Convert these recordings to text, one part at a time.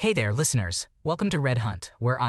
Hey there, listeners. Welcome to Red Hunt, where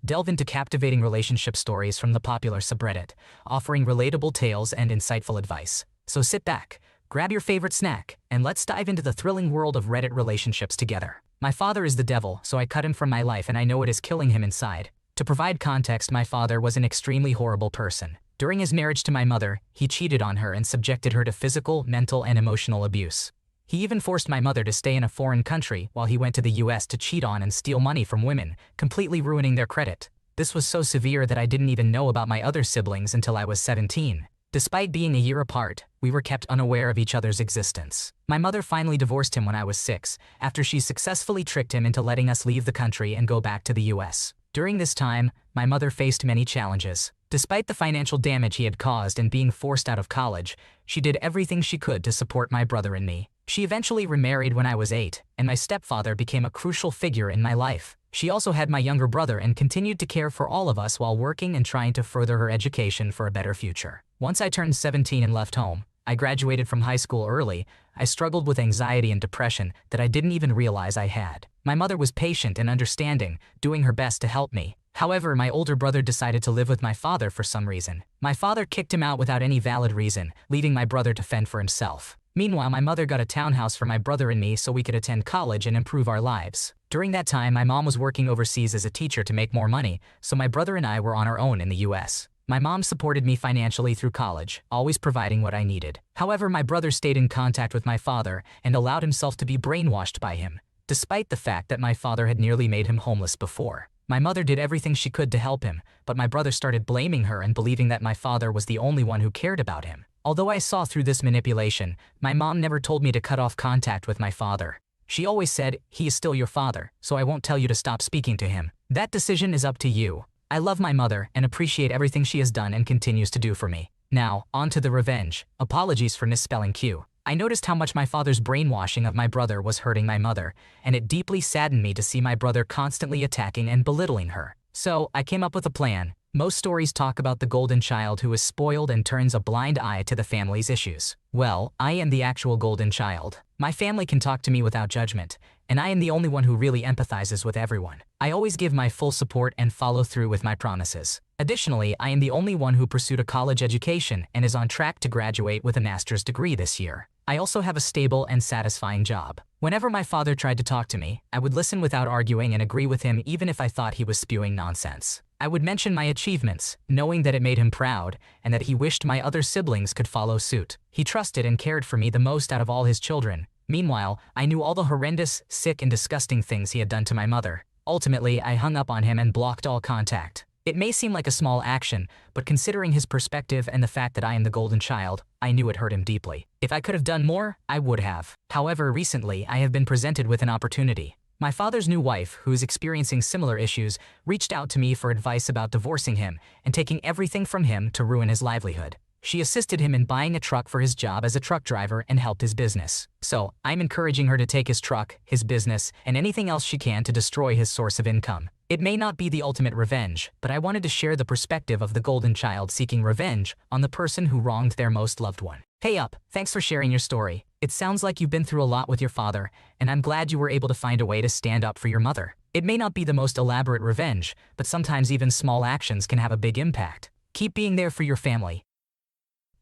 delve into captivating relationship stories from the popular subreddit, offering relatable tales and insightful advice. So sit back, grab your favorite snack, and let's dive into the thrilling world of Reddit relationships together. My father is the devil, so I cut him from my life and I know it is killing him inside. To provide context, my father was an extremely horrible person. During his marriage to my mother, he cheated on her and subjected her to physical, mental, and emotional abuse. He even forced my mother to stay in a foreign country while he went to the US to cheat on and steal money from women, completely ruining their credit. This was so severe that I didn't even know about my other siblings until I was 17. Despite being a year apart, we were kept unaware of each other's existence. My mother finally divorced him when I was 6, after she successfully tricked him into letting us leave the country and go back to the US. During this time, my mother faced many challenges. Despite the financial damage he had caused and being forced out of college, she did everything she could to support my brother and me. She eventually remarried when I was 8, and my stepfather became a crucial figure in my life. She also had my younger brother and continued to care for all of us while working and trying to further her education for a better future. Once I turned 17 and left home, I graduated from high school early. I struggled with anxiety and depression that I didn't even realize I had. My mother was patient and understanding, doing her best to help me. However, my older brother decided to live with my father for some reason. My father kicked him out without any valid reason, leaving my brother to fend for himself. Meanwhile, my mother got a townhouse for my brother and me so we could attend college and improve our lives. During that time, my mom was working overseas as a teacher to make more money, so my brother and I were on our own in the US. My mom supported me financially through college, always providing what I needed. However, my brother stayed in contact with my father and allowed himself to be brainwashed by him, despite the fact that my father had nearly made him homeless before. My mother did everything she could to help him, but my brother started blaming her and believing that my father was the only one who cared about him. Although I saw through this manipulation, my mom never told me to cut off contact with my father. She always said, "He is still your father, so I won't tell you to stop speaking to him. That decision is up to you." I love my mother and appreciate everything she has done and continues to do for me. Now, on to the revenge. Apologies for misspelling Q. I noticed how much my father's brainwashing of my brother was hurting my mother, and it deeply saddened me to see my brother constantly attacking and belittling her. So, I came up with a plan. Most stories talk about the golden child who is spoiled and turns a blind eye to the family's issues. Well, I am the actual golden child. My family can talk to me without judgment, and I am the only one who really empathizes with everyone. I always give my full support and follow through with my promises. Additionally, I am the only one who pursued a college education and is on track to graduate with a master's degree this year. I also have a stable and satisfying job. Whenever my father tried to talk to me, I would listen without arguing and agree with him even if I thought he was spewing nonsense. I would mention my achievements, knowing that it made him proud and that he wished my other siblings could follow suit. He trusted and cared for me the most out of all his children. Meanwhile, I knew all the horrendous, sick, and disgusting things he had done to my mother. Ultimately, I hung up on him and blocked all contact. It may seem like a small action, but considering his perspective and the fact that I am the golden child, I knew it hurt him deeply. If I could have done more, I would have. However, recently, I have been presented with an opportunity. My father's new wife, who is experiencing similar issues, reached out to me for advice about divorcing him and taking everything from him to ruin his livelihood. She assisted him in buying a truck for his job as a truck driver and helped his business. So, I'm encouraging her to take his truck, his business, and anything else she can to destroy his source of income. It may not be the ultimate revenge, but I wanted to share the perspective of the golden child seeking revenge on the person who wronged their most loved one. Hey up, thanks for sharing your story. It sounds like you've been through a lot with your father, and I'm glad you were able to find a way to stand up for your mother. It may not be the most elaborate revenge, but sometimes even small actions can have a big impact. Keep being there for your family.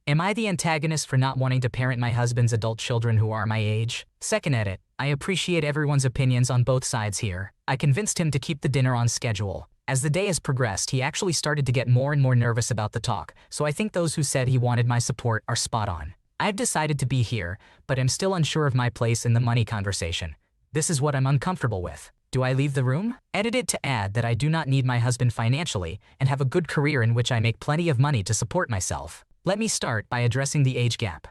Am I the antagonist for not wanting to parent my husband's adult children who are my age? Second edit. I appreciate everyone's opinions on both sides here. I convinced him to keep the dinner on schedule. As the day has progressed, he actually started to get more and more nervous about the talk, so I think those who said he wanted my support are spot on. I've decided to be here, but am still unsure of my place in the money conversation. This is what I'm uncomfortable with. Do I leave the room? Edited to add that I do not need my husband financially and have a good career in which I make plenty of money to support myself. Let me start by addressing the age gap.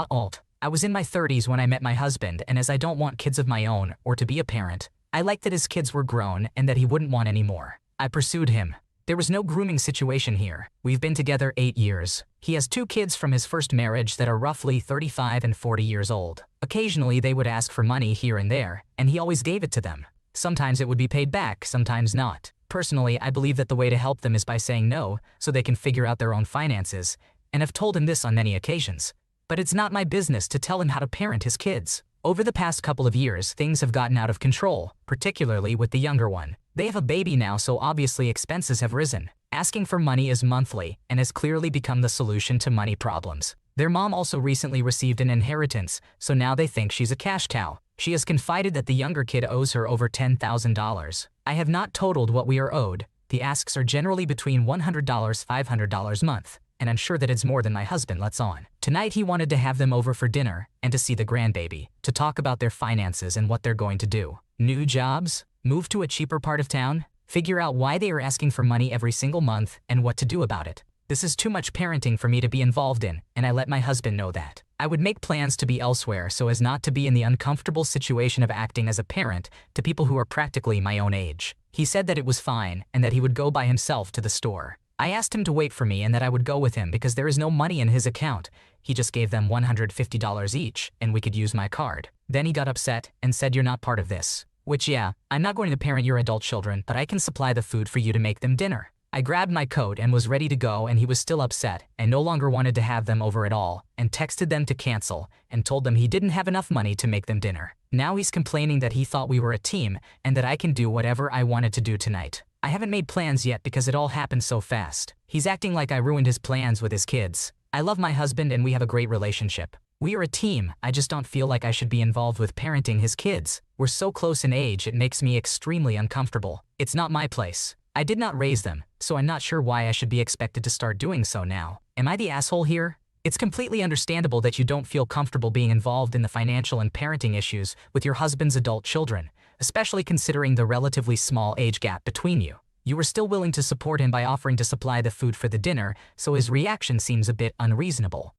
Alt. I was in my 30s when I met my husband, and as I don't want kids of my own or to be a parent, I liked that his kids were grown and that he wouldn't want any more. I pursued him. There was no grooming situation here. We've been together 8 years. He has 2 kids from his first marriage that are roughly 35 and 40 years old. Occasionally they would ask for money here and there, and he always gave it to them. Sometimes it would be paid back, sometimes not. Personally, I believe that the way to help them is by saying no, so they can figure out their own finances, and have told him this on many occasions. But it's not my business to tell him how to parent his kids. Over the past couple of years, things have gotten out of control, particularly with the younger one. They have a baby now, so obviously expenses have risen. Asking for money is monthly and has clearly become the solution to money problems. Their mom also recently received an inheritance, so now they think she's a cash cow. She has confided that the younger kid owes her over $10,000. I have not totaled what we are owed. The asks are generally between $100 $500 a month, and I'm sure that it's more than my husband lets on. Tonight he wanted to have them over for dinner and to see the grandbaby, to talk about their finances and what they're going to do. New jobs? Move to a cheaper part of town? Figure out why they are asking for money every single month and what to do about it. This is too much parenting for me to be involved in, and I let my husband know that. I would make plans to be elsewhere so as not to be in the uncomfortable situation of acting as a parent to people who are practically my own age. He said that it was fine and that he would go by himself to the store. I asked him to wait for me and that I would go with him because there is no money in his account. He just gave them $150 each and we could use my card. Then he got upset and said, "You're not part of this." Which, yeah, I'm not going to parent your adult children, but I can supply the food for you to make them dinner. I grabbed my coat and was ready to go, and he was still upset and no longer wanted to have them over at all, and texted them to cancel and told them he didn't have enough money to make them dinner. Now he's complaining that he thought we were a team and that I can do whatever I wanted to do tonight. I haven't made plans yet because it all happened so fast. He's acting like I ruined his plans with his kids. I love my husband and we have a great relationship. We are a team. I just don't feel like I should be involved with parenting his kids. We're so close in age, it makes me extremely uncomfortable. It's not my place. I did not raise them, so I'm not sure why I should be expected to start doing so now. Am I the asshole here? It's completely understandable that you don't feel comfortable being involved in the financial and parenting issues with your husband's adult children, especially considering the relatively small age gap between you. You were still willing to support him by offering to supply the food for the dinner, so his reaction seems a bit unreasonable.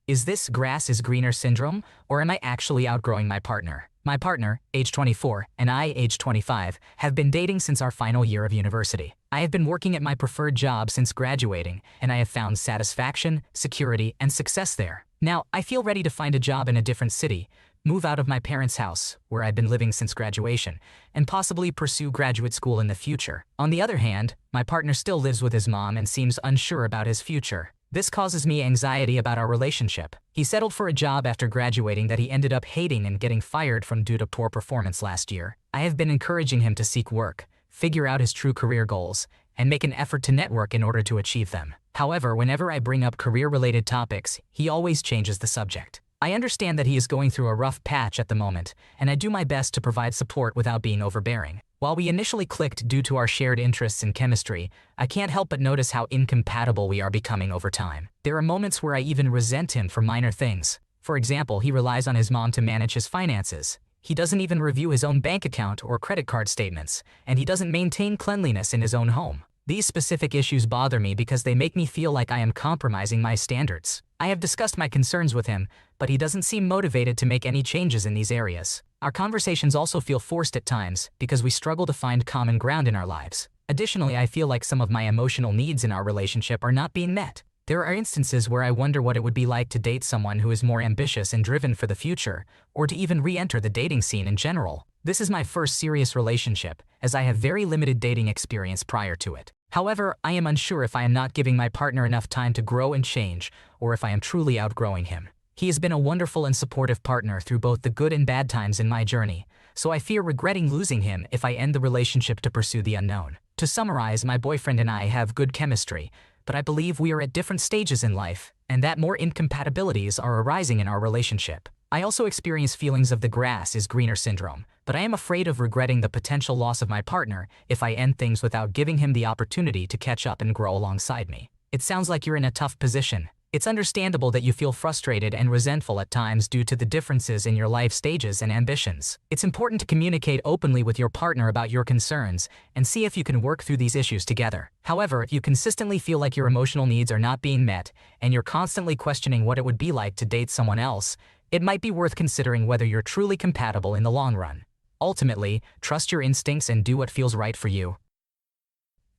Is this grass is greener syndrome, or am I actually outgrowing my partner? My partner, age 24, and I, age 25, have been dating since our final year of university. I have been working at my preferred job since graduating, and I have found satisfaction, security, and success there. Now, I feel ready to find a job in a different city, move out of my parents' house, where I've been living since graduation, and possibly pursue graduate school in the future. On the other hand, my partner still lives with his mom and seems unsure about his future. This causes me anxiety about our relationship. He settled for a job after graduating that he ended up hating and getting fired from due to poor performance last year. I have been encouraging him to seek work, figure out his true career goals, and make an effort to network in order to achieve them. However, whenever I bring up career-related topics, he always changes the subject. I understand that he is going through a rough patch at the moment, and I do my best to provide support without being overbearing. While we initially clicked due to our shared interests in chemistry, I can't help but notice how incompatible we are becoming over time. There are moments where I even resent him for minor things. For example, he relies on his mom to manage his finances. He doesn't even review his own bank account or credit card statements, and he doesn't maintain cleanliness in his own home. These specific issues bother me because they make me feel like I am compromising my standards. I have discussed my concerns with him, but he doesn't seem motivated to make any changes in these areas. Our conversations also feel forced at times because we struggle to find common ground in our lives. Additionally, I feel like some of my emotional needs in our relationship are not being met. There are instances where I wonder what it would be like to date someone who is more ambitious and driven for the future, or to even re-enter the dating scene in general. This is my first serious relationship, as I have very limited dating experience prior to it. However, I am unsure if I am not giving my partner enough time to grow and change, or if I am truly outgrowing him. He has been a wonderful and supportive partner through both the good and bad times in my journey, so I fear regretting losing him if I end the relationship to pursue the unknown. To summarize, my boyfriend and I have good chemistry, but I believe we are at different stages in life, and that more incompatibilities are arising in our relationship. I also experience feelings of the grass is greener syndrome, but I am afraid of regretting the potential loss of my partner if I end things without giving him the opportunity to catch up and grow alongside me. It sounds like you're in a tough position. It's understandable that you feel frustrated and resentful at times due to the differences in your life stages and ambitions. It's important to communicate openly with your partner about your concerns and see if you can work through these issues together. However, if you consistently feel like your emotional needs are not being met and you're constantly questioning what it would be like to date someone else, it might be worth considering whether you're truly compatible in the long run. Ultimately, trust your instincts and do what feels right for you.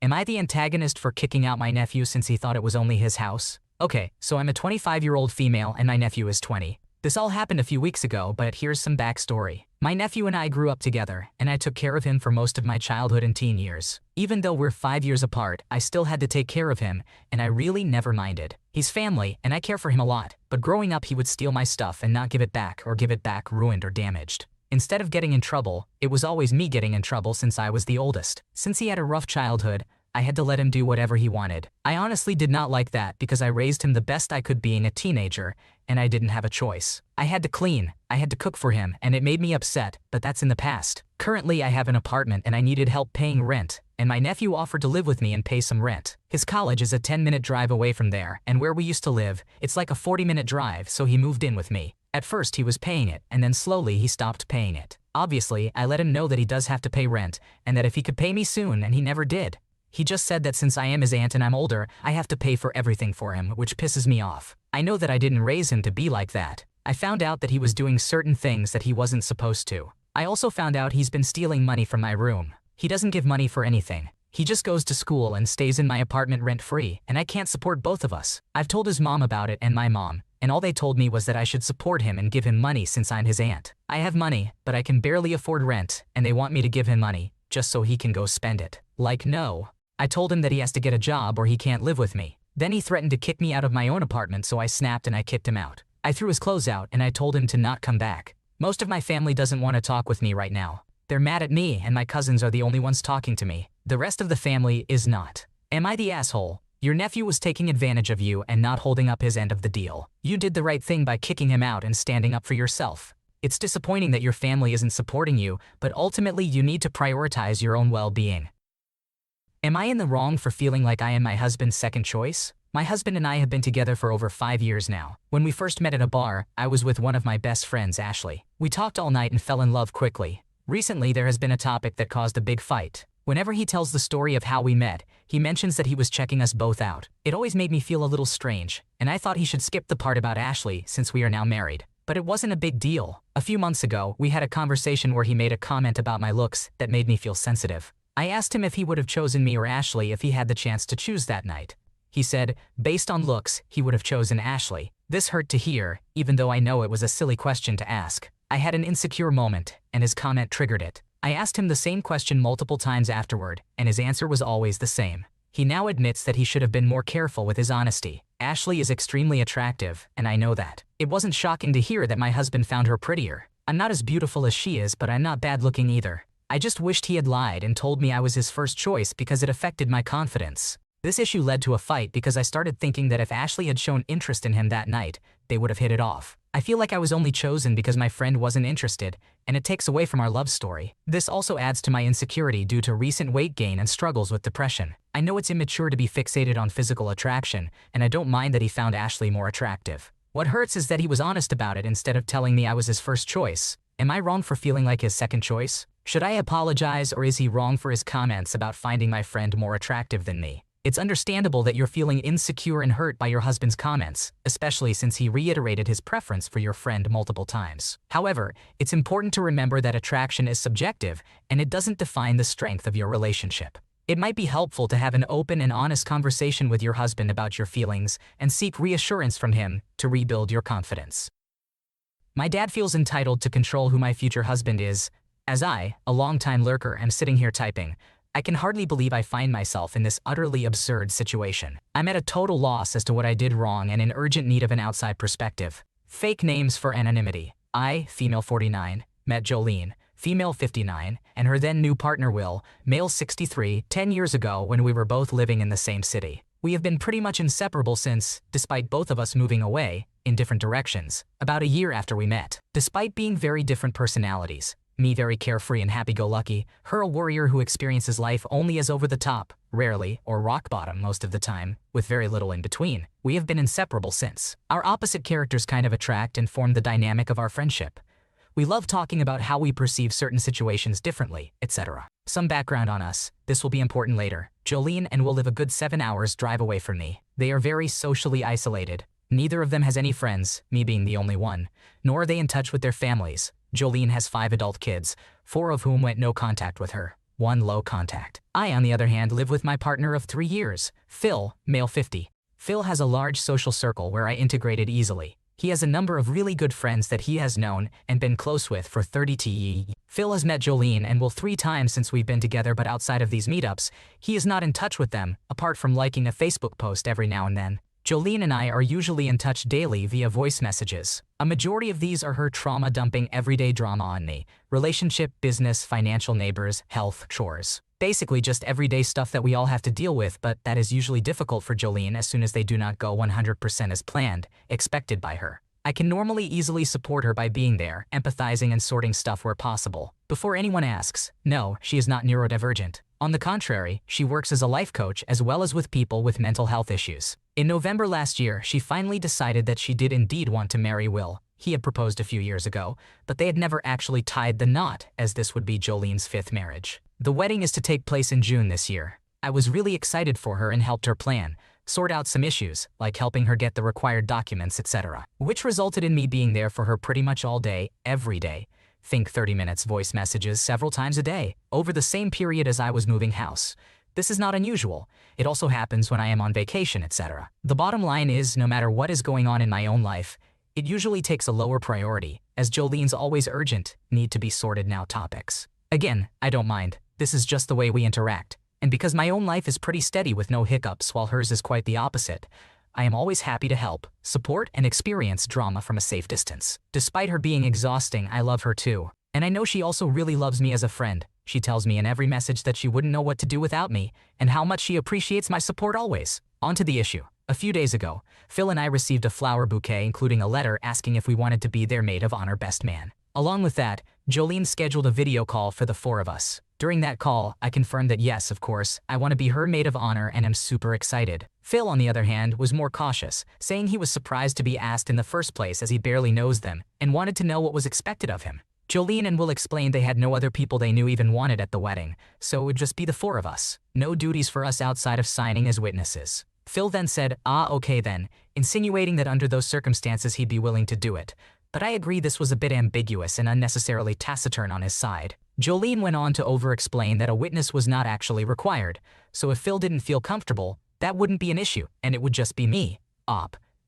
Am I the antagonist for kicking out my nephew since he thought it was only his house? Okay, so I'm a 25-year-old female and my nephew is 20. This all happened a few weeks ago, but here's some backstory. My nephew and I grew up together, and I took care of him for most of my childhood and teen years. Even though we're 5 years apart, I still had to take care of him, and I really never minded. He's family, and I care for him a lot, but growing up he would steal my stuff and not give it back, or give it back ruined or damaged. Instead of getting in trouble, it was always me getting in trouble since I was the oldest. Since he had a rough childhood, I had to let him do whatever he wanted. I honestly did not like that because I raised him the best I could being a teenager, and I didn't have a choice. I had to clean, I had to cook for him, and it made me upset, but that's in the past. Currently I have an apartment and I needed help paying rent, and my nephew offered to live with me and pay some rent. His college is a 10-minute drive away from there, and where we used to live, it's like a 40-minute drive, so he moved in with me. At first he was paying it, and then slowly he stopped paying it. Obviously, I let him know that he does have to pay rent, and that if he could pay me soon, and he never did. He just said that since I am his aunt and I'm older, I have to pay for everything for him, which pisses me off. I know that I didn't raise him to be like that. I found out that he was doing certain things that he wasn't supposed to. I also found out he's been stealing money from my room. He doesn't give money for anything. He just goes to school and stays in my apartment rent-free, and I can't support both of us. I've told his mom about it and my mom, and all they told me was that I should support him and give him money since I'm his aunt. I have money, but I can barely afford rent, and they want me to give him money, just so he can go spend it. Like, no. I told him that he has to get a job or he can't live with me. Then he threatened to kick me out of my own apartment, so I snapped and I kicked him out. I threw his clothes out and I told him to not come back. Most of my family doesn't want to talk with me right now. They're mad at me and my cousins are the only ones talking to me. The rest of the family is not. Am I the asshole? Your nephew was taking advantage of you and not holding up his end of the deal. You did the right thing by kicking him out and standing up for yourself. It's disappointing that your family isn't supporting you, but ultimately you need to prioritize your own well-being. Am I in the wrong for feeling like I am my husband's second choice? My husband and I have been together for over 5 years now. When we first met at a bar, I was with one of my best friends, Ashley. We talked all night and fell in love quickly. Recently, there has been a topic that caused a big fight. Whenever he tells the story of how we met, he mentions that he was checking us both out. It always made me feel a little strange, and I thought he should skip the part about Ashley since we are now married. But it wasn't a big deal. A few months ago, we had a conversation where he made a comment about my looks that made me feel sensitive. I asked him if he would have chosen me or Ashley if he had the chance to choose that night. He said, based on looks, he would have chosen Ashley. This hurt to hear, even though I know it was a silly question to ask. I had an insecure moment, and his comment triggered it. I asked him the same question multiple times afterward, and his answer was always the same. He now admits that he should have been more careful with his honesty. Ashley is extremely attractive, and I know that. It wasn't shocking to hear that my husband found her prettier. I'm not as beautiful as she is, but I'm not bad looking either. I just wished he had lied and told me I was his first choice because it affected my confidence. This issue led to a fight because I started thinking that if Ashley had shown interest in him that night, they would have hit it off. I feel like I was only chosen because my friend wasn't interested, and it takes away from our love story. This also adds to my insecurity due to recent weight gain and struggles with depression. I know it's immature to be fixated on physical attraction, and I don't mind that he found Ashley more attractive. What hurts is that he was honest about it instead of telling me I was his first choice. Am I wrong for feeling like his second choice? Should I apologize, or is he wrong for his comments about finding my friend more attractive than me? It's understandable that you're feeling insecure and hurt by your husband's comments, especially since he reiterated his preference for your friend multiple times. However, it's important to remember that attraction is subjective, and it doesn't define the strength of your relationship. It might be helpful to have an open and honest conversation with your husband about your feelings and seek reassurance from him to rebuild your confidence. My dad feels entitled to control who my future husband is. As I, a longtime lurker, am sitting here typing, I can hardly believe I find myself in this utterly absurd situation. I'm at a total loss as to what I did wrong and in urgent need of an outside perspective. Fake names for anonymity. I, female 49, met Jolene, female 59, and her then new partner Will, male 63, 10 years ago when we were both living in the same city. We have been pretty much inseparable since, despite both of us moving away, in different directions, about a year after we met. Despite being very different personalities, me very carefree and happy-go-lucky, her a warrior who experiences life only as over the top, rarely, or rock bottom most of the time, with very little in between. We have been inseparable since. Our opposite characters kind of attract and form the dynamic of our friendship. We love talking about how we perceive certain situations differently, etc. Some background on us. This will be important later. Jolene and Will live a good 7 hours drive away from me. They are very socially isolated. Neither of them has any friends, me being the only one, nor are they in touch with their families. Jolene has 5 adult kids, 4 of whom went no contact with her, 1 low contact. I, on the other hand, live with my partner of 3 years, Phil, male 50. Phil has a large social circle where I integrated easily. He has a number of really good friends that he has known and been close with for 30 years. Phil has met Jolene and Will 3 times since we've been together, but outside of these meetups, he is not in touch with them, apart from liking a Facebook post every now and then. Jolene and I are usually in touch daily via voice messages. A majority of these are her trauma-dumping everyday drama on me: relationship, business, financial, neighbors, health, chores. Basically just everyday stuff that we all have to deal with, but that is usually difficult for Jolene as soon as they do not go 100% as planned, expected by her. I can normally easily support her by being there, empathizing and sorting stuff where possible. Before anyone asks, no, she is not neurodivergent. On the contrary, she works as a life coach as well as with people with mental health issues. In November last year, she finally decided that she did indeed want to marry Will. He had proposed a few years ago, but they had never actually tied the knot, as this would be Jolene's 5th marriage. The wedding is to take place in June this year. I was really excited for her and helped her plan, sort out some issues, like helping her get the required documents, etc., which resulted in me being there for her pretty much all day, every day. Think 30 minutes voice messages several times a day, over the same period as I was moving house. This is not unusual. It also happens when I am on vacation, etc. The bottom line is, no matter what is going on in my own life, it usually takes a lower priority, as Jolene's always urgent, need to be sorted now topics. Again, I don't mind. This is just the way we interact. And because my own life is pretty steady with no hiccups while hers is quite the opposite, I am always happy to help, support, and experience drama from a safe distance. Despite her being exhausting, I love her too. And I know she also really loves me as a friend. She tells me in every message that she wouldn't know what to do without me, and how much she appreciates my support always. On to the issue. A few days ago, Phil and I received a flower bouquet including a letter asking if we wanted to be their maid of honor best man. Along with that, Jolene scheduled a video call for the 4 of us. During that call, I confirmed that yes, of course, I want to be her maid of honor and am super excited. Phil, on the other hand, was more cautious, saying he was surprised to be asked in the first place as he barely knows them, and wanted to know what was expected of him. Jolene and Will explained they had no other people they knew even wanted at the wedding, so it would just be the 4 of us. No duties for us outside of signing as witnesses. Phil then said, okay then, insinuating that under those circumstances he'd be willing to do it. But I agree this was a bit ambiguous and unnecessarily taciturn on his side. Jolene went on to over-explain that a witness was not actually required, so if Phil didn't feel comfortable, that wouldn't be an issue, and it would just be me,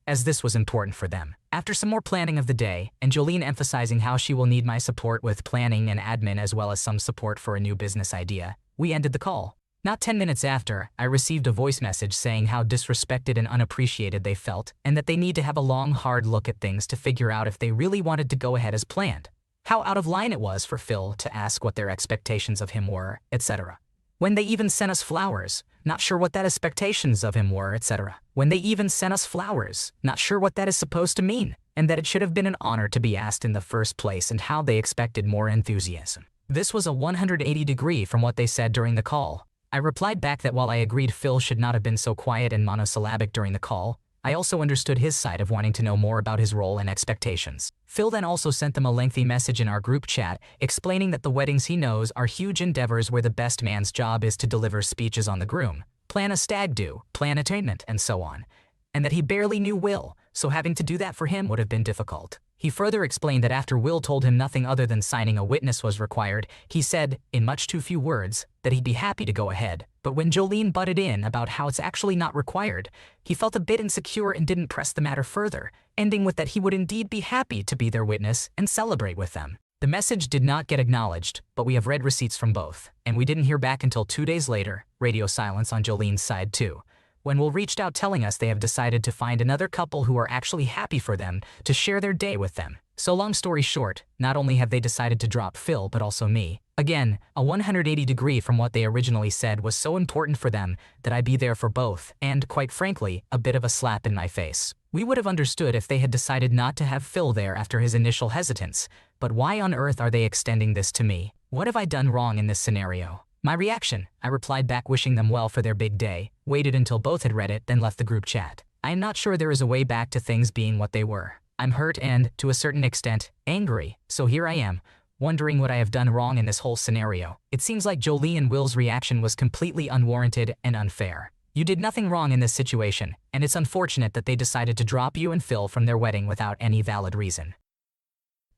as this was important for them. After some more planning of the day, and Jolene emphasizing how she will need my support with planning and admin as well as some support for a new business idea, we ended the call. Not 10 minutes after, I received a voice message saying how disrespected and unappreciated they felt, and that they need to have a long, hard look at things to figure out if they really wanted to go ahead as planned. How out of line it was for Phil to ask what their expectations of him were, etc. When they even sent us flowers, not sure what that expectations of him were, etc. When they even sent us flowers, not sure what that is supposed to mean, and that it should have been an honor to be asked in the first place, and how they expected more enthusiasm. This was a 180-degree from what they said during the call. I replied back that while I agreed Phil should not have been so quiet and monosyllabic during the call, I also understood his side of wanting to know more about his role and expectations. Phil then also sent them a lengthy message in our group chat explaining that the weddings he knows are huge endeavors where the best man's job is to deliver speeches on the groom, plan a stag do, plan entertainment, and so on, and that he barely knew Will, so having to do that for him would have been difficult. He further explained that after Will told him nothing other than signing a witness was required, he said, in much too few words, that he'd be happy to go ahead. But when Jolene butted in about how it's actually not required, he felt a bit insecure and didn't press the matter further, ending with that he would indeed be happy to be their witness and celebrate with them. The message did not get acknowledged, but we have read receipts from both, and we didn't hear back until 2 days later, radio silence on Jolene's side too, when Will reached out telling us they have decided to find another couple who are actually happy for them to share their day with them. So long story short, not only have they decided to drop Phil but also me. Again, a 180-degree from what they originally said was so important for them that I be there for both, and, quite frankly, a bit of a slap in my face. We would have understood if they had decided not to have Phil there after his initial hesitance, but why on earth are they extending this to me? What have I done wrong in this scenario? My reaction, I replied back wishing them well for their big day, waited until both had read it, then left the group chat. I am not sure there is a way back to things being what they were. I'm hurt and, to a certain extent, angry, so here I am, wondering what I have done wrong in this whole scenario. It seems like Jolene and Will's reaction was completely unwarranted and unfair. You did nothing wrong in this situation, and it's unfortunate that they decided to drop you and Phil from their wedding without any valid reason.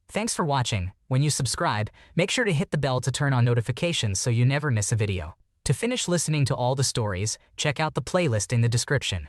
Thanks for watching. When you subscribe, make sure to hit the bell to turn on notifications so you never miss a video. To finish listening to all the stories, check out the playlist in the description.